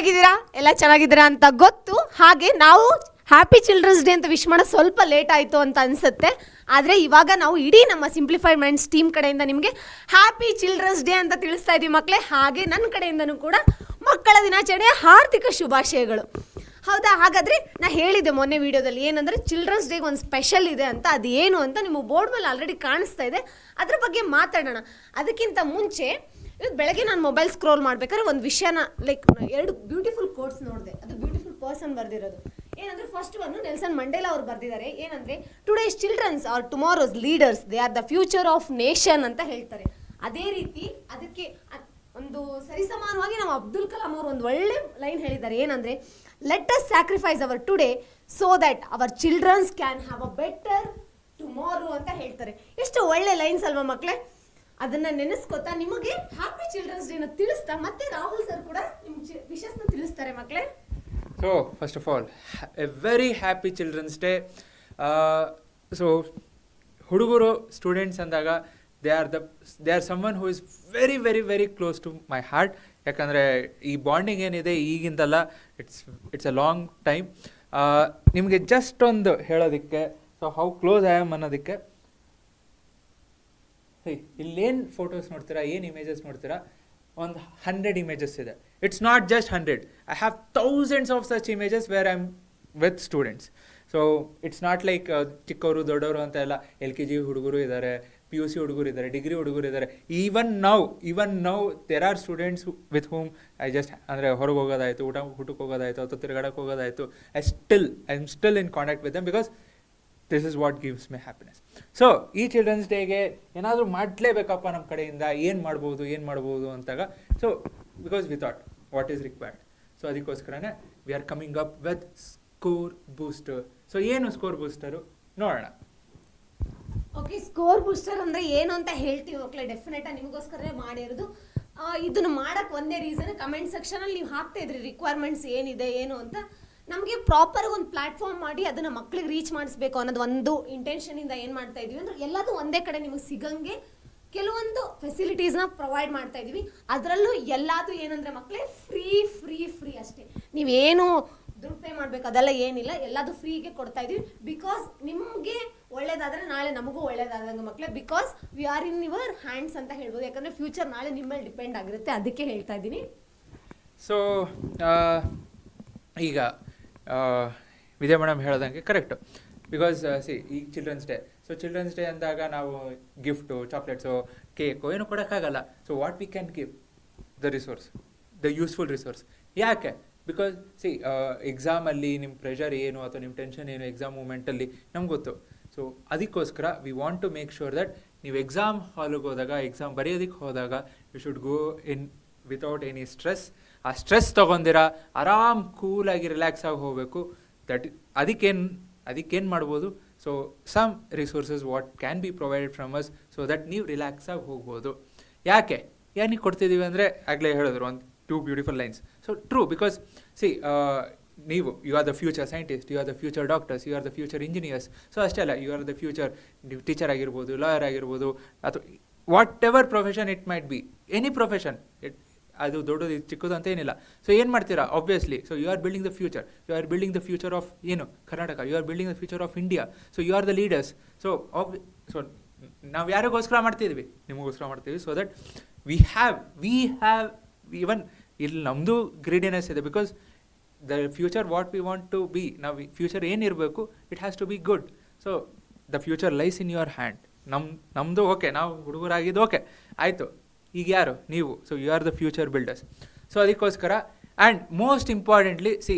ಹೇಗಿದ್ದೀರಾ? ಎಲ್ಲ ಚೆನ್ನಾಗಿದ್ದೀರಾ ಅಂತ ಗೊತ್ತು. ಹಾಗೆ ನಾವು ಹ್ಯಾಪಿ ಚಿಲ್ಡ್ರನ್ಸ್ ಡೇ ಅಂತ ವಿಶ್ ಮಾಡೋದು ಸ್ವಲ್ಪ ಲೇಟ್ ಆಯಿತು ಅಂತ ಅನಿಸುತ್ತೆ. ಆದರೆ ಇವಾಗ ನಾವು ಇಡೀ ನಮ್ಮ ಸಿಂಪ್ಲಿಫೈಡ್ ಮೈಂಡ್ಸ್ ಟೀಮ್ ಕಡೆಯಿಂದ ನಿಮಗೆ ಹ್ಯಾಪಿ ಚಿಲ್ಡ್ರನ್ಸ್ ಡೇ ಅಂತ ತಿಳಿಸ್ತಾ ಇದ್ದೀವಿ ಮಕ್ಕಳೇ. ಹಾಗೆ ನನ್ನ ಕಡೆಯಿಂದನೂ ಕೂಡ ಮಕ್ಕಳ ದಿನಾಚರಣೆಯ ಹಾರ್ದಿಕ ಶುಭಾಶಯಗಳು. ಹೌದಾ? ಹಾಗಾದರೆ ನಾ ಹೇಳಿದೆ ಮೊನ್ನೆ ವೀಡಿಯೋದಲ್ಲಿ ಏನಂದರೆ ಚಿಲ್ಡ್ರನ್ಸ್ ಡೇಗೆ ಒಂದು ಸ್ಪೆಷಲ್ ಇದೆ ಅಂತ. ಅದು ಏನು ಅಂತ ನಿಮ್ಮ ಬೋರ್ಡ್ ಮೇಲೆ ಆಲ್ರೆಡಿ ಕಾಣಿಸ್ತಾ ಇದೆ, ಅದ್ರ ಬಗ್ಗೆ ಮಾತಾಡೋಣ. ಅದಕ್ಕಿಂತ ಮುಂಚೆ ಇವತ್ತು ಬೆಳಗ್ಗೆ ನಾನು ಮೊಬೈಲ್ ಸ್ಕ್ರೋಲ್ ಮಾಡ್ಬೇಕಾದ್ರೆ ಒಂದು ವಿಷಯನ ಎರಡು ಬ್ಯೂಟಿಫುಲ್ ಕೋಟ್ಸ್ ನೋಡಿದೆ. ಅದು ಬ್ಯೂಟಿಫುಲ್ ಪರ್ಸನ್ ಬರೆದಿರೋದು. ಏನಂದರೆ ಫಸ್ಟ್ ಒಂದು ನೆಲ್ಸನ್ ಮಂಡೇಲಾ ಅವ್ರು ಬರೆದಿದ್ದಾರೆ. ಏನಂದರೆ today's childrens are tomorrow's leaders, they are the future of nation ಅಂತ ಹೇಳ್ತಾರೆ. ಅದೇ ರೀತಿ ಅದಕ್ಕೆ ಒಂದು ಸರಿಸಮಾನವಾಗಿ ನಾವು ಅಬ್ದುಲ್ ಕಲಾಂ ಅವರು ಒಂದು ಒಳ್ಳೆ ಲೈನ್ ಹೇಳಿದ್ದಾರೆ. ಏನಂದರೆ let us sacrifice our today so that our childrens can have a better tomorrow ಅಂತ ಹೇಳ್ತಾರೆ. ಎಷ್ಟು ಒಳ್ಳೆ ಲೈನ್ಸ್ ಅಲ್ವಾ ಮಕ್ಕಳೇ? ಅದನ್ನ ನೆನೆಸ್ಕೊತಾ ನಿಮಗೆ ಹ್ಯಾಪಿ ಚಿಲ್ಡ್ರನ್ಸ್ ಡೇನ ತಿಳಿಸ್ತಾ ಮತ್ತೆ ರಾಹುಲ್ ಸರ್ ಕೂಡ ನಿಮ್ಗೆ ವಿಶಸ್ನ ತಿಳಿಸ್ತಾರೆ ಮಕ್ಕಳೇ. So first of all a very happy childrens day. So ಹುಡುಗರು ಸ್ಟೂಡೆಂಟ್ಸ್ ಅಂದಾಗ they are someone who is very very very close to my heart. ಯಾಕಂದರೆ ಈ ಬಾಂಡಿಂಗ್ ಏನಿದೆ ಈಗಿಂದಲ್ಲ, ಇಟ್ಸ್ ಅ ಲಾಂಗ್ ಟೈಮ್. ನಿಮಗೆ ಜಸ್ಟ್ ಒಂದು ಹೇಳೋದಕ್ಕೆ, so how close I am ಅನ್ನೋದಕ್ಕೆ, ಇಲ್ಲೇನು ಫೋಟೋಸ್ ನೋಡ್ತೀರಾ, ಏನು ಇಮೇಜಸ್ ನೋಡ್ತೀರಾ, ಒಂದು 100 ಇಮೇಜಸ್ ಇದೆ. It's not just 100. I have thousands of such images where I am with students. So it's not like ಚಿಕ್ಕವರು ದೊಡ್ಡವರು ಅಂತ ಎಲ್ಲ. LKG ಹುಡುಗರು ಇದ್ದಾರೆ, PUC ಹುಡುಗರು ಇದ್ದಾರೆ, ಡಿಗ್ರಿ ಹುಡುಗರು ಇದ್ದಾರೆ. Even now there are students with whom I just ಅಂದರೆ ಹೊರಗೆ ಹೋಗೋದಾಯಿತು, ಊಟಕ್ಕೆ ಹೋಗೋದಾಯಿತು, ಅಥವಾ ತಿರುಗಾಡಕ್ಕೆ ಹೋಗೋದಾಯಿತು, I am still in contact with them because this is what gives my happiness. So ಈ ಚಿಲ್ಡ್ರನ್ಸ್ ಡೇಗೆ ಏನಾದರೂ ಮಾಡಲೇಬೇಕಪ್ಪ ನಮ್ಮ ಕಡೆಯಿಂದ, ಏನು ಮಾಡ್ಬೋದು ಅಂತಾಗ, so because we thought what is required. So ಅದಕ್ಕೋಸ್ಕರನೇ we are coming up with score booster. So ಏನು ಸ್ಕೋರ್ ಬೂಸ್ಟರು ನೋಡೋಣ. ಓಕೆ, ಸ್ಕೋರ್ ಬೂಸ್ಟರ್ ಅಂದರೆ ಏನು ಅಂತ ಹೇಳ್ತೀವಿ ಮಕ್ಕಳೇ. ಡೆಫಿನೆಟಾಗಿ ನಿಮಗೋಸ್ಕರ ಮಾಡಿರೋದು. ಇದನ್ನು ಮಾಡೋಕ್ಕೆ ಒಂದೇ ರೀಸನ್, ಕಮೆಂಟ್ ಸೆಕ್ಷನಲ್ಲಿ ನೀವು ಹಾಕ್ತಾ ಇದ್ರಿ ರಿಕ್ವೈರ್ಮೆಂಟ್ಸ್ ಏನಿದೆ ಏನು ಅಂತ. ನಮಗೆ ಪ್ರಾಪರ್ ಒಂದು ಪ್ಲಾಟ್ಫಾರ್ಮ್ ಮಾಡಿ ಅದನ್ನು ಮಕ್ಳಿಗೆ ರೀಚ್ ಮಾಡಿಸ್ಬೇಕು ಅನ್ನೋದು ಒಂದು ಇಂಟೆನ್ಷನಿಂದ ಏನು ಮಾಡ್ತಾ ಇದೀವಿ ಅಂದರೆ ಎಲ್ಲದೂ ಒಂದೇ ಕಡೆ ನಿಮಗೆ ಸಿಗಂಗೆ ಕೆಲವೊಂದು ಫೆಸಿಲಿಟೀಸ್ನ ಪ್ರೊವೈಡ್ ಮಾಡ್ತಾ ಇದೀವಿ. ಅದರಲ್ಲೂ ಎಲ್ಲದೂ ಏನಂದರೆ ಮಕ್ಕಳೇ ಫ್ರೀ ಅಷ್ಟೇ. ನೀವೇನು ದುಡ್ಡು ಪೇ ಮಾಡಬೇಕು ಅದೆಲ್ಲ ಏನಿಲ್ಲ, ಎಲ್ಲದೂ ಫ್ರೀಗೆ ಕೊಡ್ತಾ ಇದೀವಿ. ಬಿಕಾಸ್ ನಿಮಗೆ ಒಳ್ಳೇದಾದರೆ ನಾಳೆ ನಮಗೂ ಒಳ್ಳೇದಾದಂಗೆ ಮಕ್ಕಳೇ. Because we are in your hands ಅಂತ ಹೇಳ್ಬೋದು. ಯಾಕಂದರೆ ಫ್ಯೂಚರ್ ನಾಳೆ ನಿಮ್ಮ ಮೇಲೆ ಡಿಪೆಂಡ್ ಆಗಿರುತ್ತೆ, ಅದಕ್ಕೆ ಹೇಳ್ತಾ ಇದ್ದೀನಿ. ಸೊ ಈಗ ವಿದ್ಯಾ ಮೇಡಮ್ ಹೇಳೋದಂಗೆ ಕರೆಕ್ಟು. ಬಿಕಾಸ್ ಈ children's day, so children's day ಅಂದಾಗ ನಾವು ಗಿಫ್ಟು, ಚಾಕ್ಲೇಟ್ಸು, ಕೇಕು ಏನು ಕೊಡೋಕ್ಕಾಗಲ್ಲ. So what we can give the resource, the useful resource. ಯಾಕೆ? ಬಿಕಾಸ್ ಎಕ್ಸಾಮಲ್ಲಿ ನಿಮ್ಮ ಪ್ರೆಷರ್ ಏನು ಅಥವಾ ನಿಮ್ಮ ಟೆನ್ಷನ್ ಏನು ಎಕ್ಸಾಮ್ ಮೂಮೆಂಟಲ್ಲಿ ನಮ್ಗೆ ಗೊತ್ತು. ಸೊ ಅದಕ್ಕೋಸ್ಕರ we want to make sure that ನೀವು ಎಕ್ಸಾಮ್ ಹಾಲಿಗೆ ಹೋದಾಗ, ಎಕ್ಸಾಮ್ ಬರೆಯೋದಕ್ಕೆ ಹೋದಾಗ you should go in without any stress. ಆ ಸ್ಟ್ರೆಸ್ ತೊಗೊಂಡಿರ ಆರಾಮ್ ಕೂಲಾಗಿ ರಿಲ್ಯಾಕ್ಸ್ ಆಗಿ ಹೋಗಬೇಕು. ಅದಕ್ಕೇನು ಮಾಡ್ಬೋದು? So some resources what can be provided from us so that ನೀವು ರಿಲ್ಯಾಕ್ಸ್ ಆಗಿ ಹೋಗ್ಬೋದು. ಏನಕ್ಕೆ ಕೊಡ್ತಿದ್ದೀವಿ ಅಂದರೆ ಆಗಲೇ ಹೇಳಿದ್ರು ಒಂದು 2 beautiful lines. So true, because ನೀವು you are the future scientist, you are the future doctors, you are the future engineers. So ಅಷ್ಟೇ ಅಲ್ಲ, ಯು ಆರ್ ದ ಫ್ಯೂಚರ್ ನೀವು ಟೀಚರ್ ಆಗಿರ್ಬೋದು, ಲಾಯರ್ ಆಗಿರ್ಬೋದು, ಅಥವಾ whatever profession it might be, any profession. ಅದು ದೊಡ್ಡದು ಚಿಕ್ಕದು ಅಂತ ಏನಿಲ್ಲ. ಸೊ ಏನು ಮಾಡ್ತೀರಾ? Obviously, so you are building the future. You are building the future of ಏನು Karnataka, you are building the future of India. So you are the leaders. So ನಾವು ಯಾರಿಗೋಸ್ಕರ ಮಾಡ್ತಿದ್ವಿ? ನಿಮಗೋಸ್ಕರ ಮಾಡ್ತೀವಿ. So that we have even ಇಲ್ಲಿ ನಮ್ಮದು greediness ಇದೆ. Because the future what we want to be, ನಾವು ಫ್ಯೂಚರ್ ಏನಿರಬೇಕು, it has to be good. So the future lies in your hand. ನಮ್ಮದು ಓಕೆ, ನಾವು ಹುಡುಗರಾಗಿದ್ದು ಓಕೆ ಆಯಿತು. ಈಗ ಯಾರು? ನೀವು. So you are the future builders. So ಅದಕ್ಕೋಸ್ಕರ and most importantly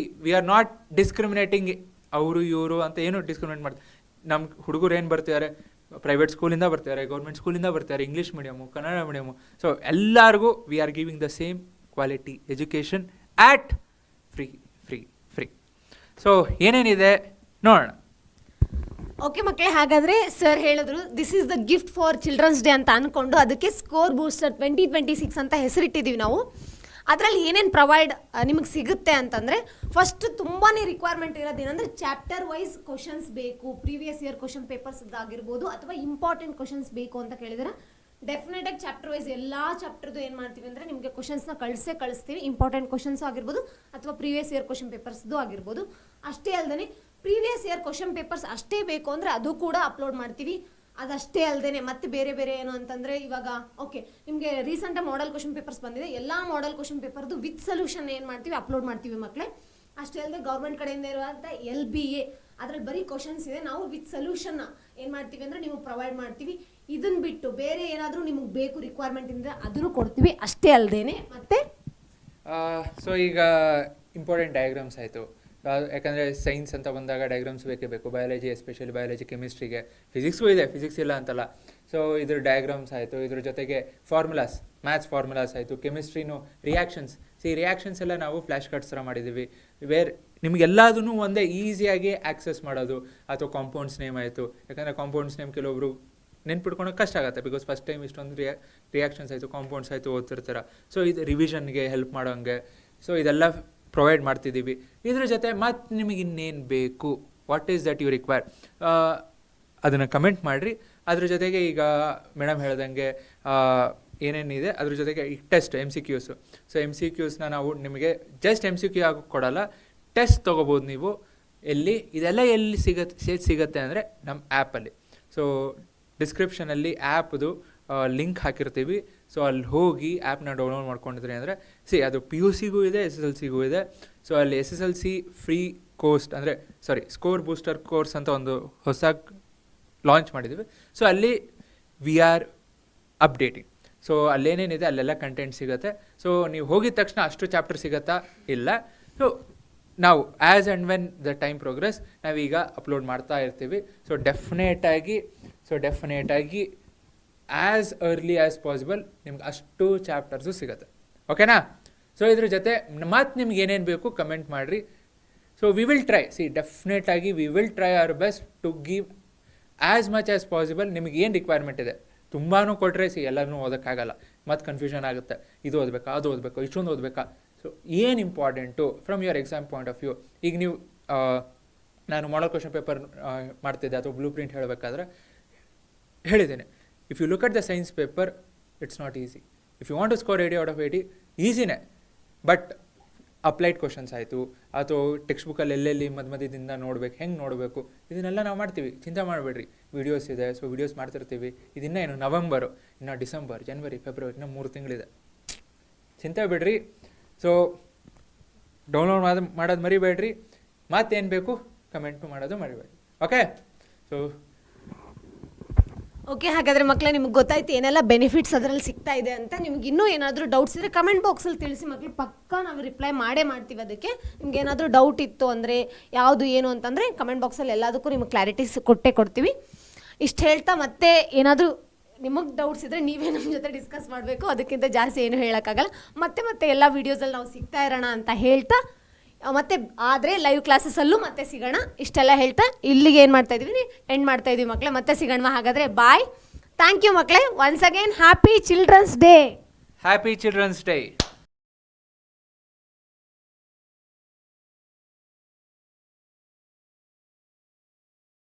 we are not discriminating ಅವರು ಇವರು ಅಂತ ಏನು ಡಿಸ್ಕ್ರಿಮಿನೇಟ್ ಮಾಡ್ತಾರೆ. ನಮ್ಮ ಹುಡುಗರು ಏನು ಬರ್ತಿದ್ದಾರೆ, ಪ್ರೈವೇಟ್ ಸ್ಕೂಲಿಂದ ಬರ್ತಾರೆ, ಗೌರ್ಮೆಂಟ್ ಸ್ಕೂಲಿಂದ ಬರ್ತಾರೆ, English medium, Kannada medium. So ಎಲ್ಲರಿಗೂ we are giving the same quality education at free. So ಏನೇನಿದೆ ನೋಡೋಣ. ಓಕೆ ಮಕ್ಕಳೇ, ಹಾಗಾದರೆ ಸರ್ ಹೇಳಿದ್ರು this is the gift for children's day ಅಂತ ಅಂದ್ಕೊಂಡು ಅದಕ್ಕೆ ಸ್ಕೋರ್ ಬೂಸ್ಟರ್ 2026 ಅಂತ ಹೆಸರಿಟ್ಟಿದ್ದೀವಿ ನಾವು. ಅದರಲ್ಲಿ ಏನೇನು ಪ್ರೊವೈಡ್ ನಿಮಗೆ ಸಿಗುತ್ತೆ ಅಂತಂದರೆ, ಫಸ್ಟ್ ತುಂಬಾ ರಿಕ್ವೈರ್ಮೆಂಟ್ ಇರೋದೇನೆಂದರೆ ಚಾಪ್ಟರ್ ವೈಸ್ ಕ್ವಶನ್ಸ್ ಬೇಕು. ಪ್ರೀವಿಯಸ್ ಇಯರ್ ಕ್ವಶನ್ ಪೇಪರ್ಸ್ ಆಗಿರ್ಬೋದು ಅಥವಾ ಇಂಪಾರ್ಟೆಂಟ್ ಕ್ವಶನ್ಸ್ ಬೇಕು ಅಂತ ಕೇಳಿದರೆ ಡೆಫಿನೆಟ್ ಆಗಿ ಚಾಪ್ಟರ್ ವೈಸ್ ಎಲ್ಲ ಚಾಪ್ಟರ್ದು ಏನು ಮಾಡ್ತೀವಿ ಅಂದರೆ ನಿಮಗೆ ಕ್ವಶನ್ಸ್ನ ಕಳಿಸ್ತೀವಿ, ಇಂಪಾರ್ಟೆಂಟ್ ಕ್ವಶನ್ಸು ಆಗಿರ್ಬೋದು ಅಥವಾ ಪ್ರೀವಿಯಸ್ ಇಯರ್ ಕ್ವಶನ್ ಪೇಪರ್ಸ್ದು ಆಗಿರ್ಬೋದು. ಅಷ್ಟೇ ಅಲ್ಲದೆ ಪ್ರೀವಿಯಸ್ ಇಯರ್ ಕ್ವಶನ್ ಪೇಪರ್ಸ್ ಅಷ್ಟೇ ಬೇಕು ಅಂದರೆ ಅದು ಕೂಡ ಅಪ್ಲೋಡ್ ಮಾಡ್ತೀವಿ. ಅದಷ್ಟೇ ಅಲ್ಲದೆ ಮತ್ತೆ ಬೇರೆ ಬೇರೆ ಏನು ಅಂತಂದರೆ ಇವಾಗ ಓಕೆ ನಿಮಗೆ ರೀಸೆಂಟಾಗಿ ಮಾಡೆಲ್ ಕ್ವಶನ್ ಪೇಪರ್ಸ್ ಬಂದಿದೆ, ಎಲ್ಲ ಮಾಡೆಲ್ ಕ್ವಶನ್ ಪೇಪರ್ದು ವಿತ್ ಸೊಲ್ಯೂಷನ್ ಏನು ಮಾಡ್ತೀವಿ ಅಪ್ಲೋಡ್ ಮಾಡ್ತೀವಿ ಮಕ್ಕಳೇ. ಅಷ್ಟೇ ಅಲ್ಲದೆ ಗೌರ್ಮೆಂಟ್ ಕಡೆಯಿಂದ ಇರುವಂಥ LBA ಅದ್ರಲ್ಲಿ ಬರೀ ಕ್ವಶನ್ಸ್ ಇದೆ, ನಾವು ವಿತ್ ಸೊಲ್ಯೂಷನ್ನ ಏನು ಮಾಡ್ತೀವಿ ಅಂದರೆ ನಿಮಗೆ ಪ್ರೊವೈಡ್ ಮಾಡ್ತೀವಿ. ಇದನ್ನು ಬಿಟ್ಟು ಬೇರೆ ಏನಾದರೂ ನಿಮಗೆ ಬೇಕು ರಿಕ್ವೈರ್ಮೆಂಟ್ ಇದ್ದರೆ ಅದನ್ನು ಕೊಡ್ತೀವಿ. ಅಷ್ಟೇ ಅಲ್ಲದೇನೆ ಮತ್ತೆ ಸೊ ಈಗ ಇಂಪಾರ್ಟೆಂಟ್ ಡಯಾಗ್ರಾಮ್ಸ್ ಆಯಿತು, ಯಾಕಂದರೆ ಸೈನ್ಸ್ ಅಂತ ಬಂದಾಗ ಡಯಾಗ್ರಾಮ್ಸ್ ಬೇಕೇ ಬೇಕು. ಬಯಾಲಜಿ ಎಸ್ಪೆಷಲಿ ಬಯಾಲಜಿ, ಕೆಮಿಸ್ಟ್ರಿಗೆ, ಫಿಸಿಕ್ಸ್ಗೂ ಇದೆ, ಫಿಸಿಕ್ಸ್ ಇಲ್ಲ ಅಂತಲ್ಲ. ಸೊ ಇದ್ರ ಡಯಾಗ್ರಾಮ್ಸ್ ಆಯಿತು, ಇದ್ರ ಜೊತೆಗೆ ಫಾರ್ಮುಲಾಸ್, ಮ್ಯಾಥ್ಸ್ ಫಾರ್ಮುಲಾಸ್ ಆಯಿತು, ಕೆಮಿಸ್ಟ್ರಿನೂ ರಿಯಾಕ್ಷನ್ಸ್. ರಿಯಾಕ್ಷನ್ಸ್ ಎಲ್ಲ ನಾವು ಫ್ಲ್ಯಾಶ್ ಕಾರ್ಡ್ಸ್ ಥರ ಮಾಡಿದ್ದೀವಿ, ವೇರ್ ನಿಮಗೆಲ್ಲದೂ ಒಂದೇ ಈಸಿಯಾಗಿ ಆಕ್ಸೆಸ್ ಮಾಡೋದು. ಅಥವಾ ಕಾಂಪೌಂಡ್ಸ್ ನೇಮ್ ಆಯಿತು, ಯಾಕಂದರೆ ಕಾಂಪೌಂಡ್ಸ್ ನೇಮ್ ಕೆಲವೊಬ್ರು ನೆನ್ಪಿಟ್ಕೊಳಕ್ಕೆ ಕಷ್ಟ ಆಗುತ್ತೆ, ಬಿಕಾಸ್ ಫಸ್ಟ್ ಟೈಮ್ ಇಷ್ಟೊಂದು ರಿಯಾಕ್ಷನ್ಸ್ ಆಯಿತು, ಕಾಂಪೌಂಡ್ಸ್ ಆಯಿತು ಓದ್ತಿರ್ತಾರೆ. ಸೊ ಇದು ರಿವಿಷನ್ಗೆ ಹೆಲ್ಪ್ ಮಾಡೋಂಗೆ. ಸೊ ಇದೆಲ್ಲ ಪ್ರೊವೈಡ್ ಮಾಡ್ತಿದ್ದೀವಿ. ಇದ್ರ ಜೊತೆ ಮತ್ತು ನಿಮಗೆ ಇನ್ನೇನು ಬೇಕು, what is that you require, ಅದನ್ನು ಕಮೆಂಟ್ ಮಾಡಿರಿ. ಅದ್ರ ಜೊತೆಗೆ ಈಗ ಮೇಡಮ್ ಹೇಳ್ದಂಗೆ ಏನೇನಿದೆ ಅದ್ರ ಜೊತೆಗೆ ಈಗ ಟೆಸ್ಟ್ MCQs. ಸೊ MCQsನ ನಾವು ನಿಮಗೆ ಜಸ್ಟ್ MCQ ಆಗಿ ಕೊಡಲ್ಲ, ಟೆಸ್ಟ್ ತೊಗೋಬೋದು ನೀವು. ಇದೆಲ್ಲ ಎಲ್ಲಿ ಸಿಗುತ್ತೆ ಅಂದರೆ ನಮ್ಮ ಆ್ಯಪಲ್ಲಿ. ಸೊ ಡಿಸ್ಕ್ರಿಪ್ಷನಲ್ಲಿ ಆ್ಯಪ್ದು ಲಿಂಕ್ ಹಾಕಿರ್ತೀವಿ. ಸೊ ಅಲ್ಲಿ ಹೋಗಿ ಆ್ಯಪ್ನ ಡೌನ್ಲೋಡ್ ಮಾಡ್ಕೊಂಡಿದ್ರಿ ಅಂದರೆ ಅದು PUCಗೂ ಇದೆ, SSLCಗೂ ಇದೆ. ಸೊ ಅಲ್ಲಿ SSLC ಫ್ರೀ ಕೋರ್ಸ್ ಅಂದರೆ ಸ್ಕೋರ್ ಬೂಸ್ಟರ್ ಕೋರ್ಸ್ ಅಂತ ಒಂದು ಹೊಸ ಲಾಂಚ್ ಮಾಡಿದ್ದೀವಿ. ಸೊ ಅಲ್ಲಿ ವಿ ಆರ್ ಅಪ್ಡೇಟಿಂಗ್. ಸೊ ಅಲ್ಲೇನೇನಿದೆ ಅಲ್ಲೆಲ್ಲ ಕಂಟೆಂಟ್ ಸಿಗುತ್ತೆ. ಸೊ ನೀವು ಹೋಗಿದ ತಕ್ಷಣ ಅಷ್ಟು ಚಾಪ್ಟರ್ ಸಿಗುತ್ತಾ? ಇಲ್ಲ. ಸೊ ನಾವು as and when the time progress ನಾವೀಗ ಅಪ್ಲೋಡ್ ಮಾಡ್ತಾ ಇರ್ತೀವಿ. ಸೊ ಡೆಫಿನೇಟಾಗಿ ಆ್ಯಸ್ ಅರ್ಲಿ ಆ್ಯಸ್ ಪಾಸಿಬಲ್ ನಿಮ್ಗೆ ಅಷ್ಟು ಚಾಪ್ಟರ್ಸು ಸಿಗುತ್ತೆ. ಓಕೆನಾ? ಸೊ ಇದ್ರ ಜೊತೆ ಮತ್ತು ನಿಮ್ಗೆ ಏನೇನು ಬೇಕು ಕಮೆಂಟ್ ಮಾಡಿರಿ. ಸೊ ವಿ ವಿಲ್ ಟ್ರೈ, ಡೆಫಿನೆಟಾಗಿ we will try our best to give as much as possible. ನಿಮಗೆ ಏನು ರಿಕ್ವೈರ್ಮೆಂಟ್ ಇದೆ ತುಂಬಾ ಕೊಟ್ಟರೆ ಎಲ್ಲರೂ ಓದೋಕ್ಕಾಗಲ್ಲ, ಮತ್ತು ಕನ್ಫ್ಯೂಷನ್ ಆಗುತ್ತೆ, ಇದು ಓದಬೇಕಾ ಅದು ಓದಬೇಕಾ ಇಷ್ಟೊಂದು ಓದಬೇಕಾ. ಸೊ ಏನು important from your exam point of view. ಈಗ ನೀವು ನಾನು ಮಾಡಲ್ ಕ್ವಶನ್ ಪೇಪರ್ ಮಾಡ್ತಿದ್ದೆ ಅಥವಾ ಬ್ಲೂ ಪ್ರಿಂಟ್ ಹೇಳಬೇಕಾದ್ರೆ ಹೇಳಿದ್ದೇನೆ, if you look at the science paper it's not easy. If you want to score 80 out of 80 ಈಸಿನೇ, ಬಟ್ ಅಪ್ಲೈಡ್ ಕ್ವಶನ್ಸ್ ಆಯಿತು ಅಥವಾ ಟೆಕ್ಸ್ಟ್ ಬುಕ್ಕಲ್ಲಿ ಎಲ್ಲೆಲ್ಲಿ ಮಧ್ಯದಿಂದ ನೋಡಬೇಕು, ಹೆಂಗೆ ನೋಡಬೇಕು, ಇದನ್ನೆಲ್ಲ ನಾವು ಮಾಡ್ತೀವಿ. ಚಿಂತೆ ಮಾಡಬೇಡ್ರಿ, ವೀಡಿಯೋಸ್ ಇದೆ. ಸೊ ವೀಡಿಯೋಸ್ ಮಾಡ್ತಿರ್ತೀವಿ. ಇದಿನ್ನೂ ಏನು ನವಂಬರು, ಇನ್ನು ಡಿಸೆಂಬರ್, ಜನವರಿ, ಫೆಬ್ರವರಿ, ಇನ್ನೂ 3 ತಿಂಗಳಿದೆ. ಚಿಂತೆ ಬಿಡ್ರಿ. ಸೊ ಡೌನ್ಲೋಡ್ ಮಾಡೋದು ಮರಿಬೇಡ್ರಿ. ಮತ್ತೇನು ಬೇಕು ಕಮೆಂಟು ಮಾಡೋದು ಮರಿಬೇಡ್ರಿ. ಓಕೆ, ಹಾಗಾದರೆ ಮಕ್ಕಳೇ ನಿಮ್ಗೆ ಗೊತ್ತಾಯ್ತು ಏನೆಲ್ಲ ಬೆನಿಫಿಟ್ಸ್ ಅದರಲ್ಲಿ ಸಿಗ್ತಾ ಇದೆ ಅಂತ. ನಿಮ್ಗೆ ಇನ್ನೂ ಏನಾದರೂ ಡೌಟ್ಸ್ ಇದ್ದರೆ ಕಮೆಂಟ್ ಬಾಕ್ಸಲ್ಲಿ ತಿಳಿಸಿ ಮಕ್ಕಳು, ಪಕ್ಕಾ ನಾವು ರಿಪ್ಲೈ ಮಾಡೇ ಮಾಡ್ತೀವಿ ಅದಕ್ಕೆ. ನಿಮ್ಗೆ ಏನಾದರೂ ಡೌಟ್ ಇತ್ತು ಅಂದರೆ ಯಾವುದು ಏನು ಅಂತಂದರೆ ಕಮೆಂಟ್ ಬಾಕ್ಸಲ್ಲಿ ಎಲ್ಲದಕ್ಕೂ ನಿಮಗೆ ಕ್ಲಾರಿಟೀಸ್ ಕೊಡ್ತೀವಿ. ಇಷ್ಟು ಹೇಳ್ತಾ ಮತ್ತೆ ಏನಾದರೂ ನಿಮಗೆ ಡೌಟ್ಸ್ ಇದ್ದರೆ ನೀವೇ ನಮ್ಮ ಜೊತೆ ಡಿಸ್ಕಸ್ ಮಾಡಬೇಕು, ಅದಕ್ಕಿಂತ ಜಾಸ್ತಿ ಏನು ಹೇಳೋಕ್ಕಾಗಲ್ಲ. ಮತ್ತೆ ಎಲ್ಲ ವೀಡಿಯೋಸಲ್ಲಿ ನಾವು ಸಿಗ್ತಾ ಇರೋಣ ಅಂತ ಹೇಳ್ತಾ, ಮತ್ತೆ ಆದರೆ ಲೈವ್ ಕ್ಲಾಸಸ್ಸಲ್ಲೂ ಮತ್ತೆ ಸಿಗೋಣ. ಇಷ್ಟೆಲ್ಲ ಹೇಳ್ತಾ ಇಲ್ಲಿಗೆ ಏನು ಮಾಡ್ತಾ ಇದ್ದೀವಿ, ಎಂಡ್ ಮಾಡ್ತಾ ಇದ್ದೀವಿ ಮಕ್ಕಳೇ. ಮತ್ತೆ ಸಿಗೋಣ ಹಾಗಾದರೆ. ಬಾಯ್. ಥ್ಯಾಂಕ್ ಯು ಮಕ್ಕಳೇ. Once again happy childrens day. Happy childrens day.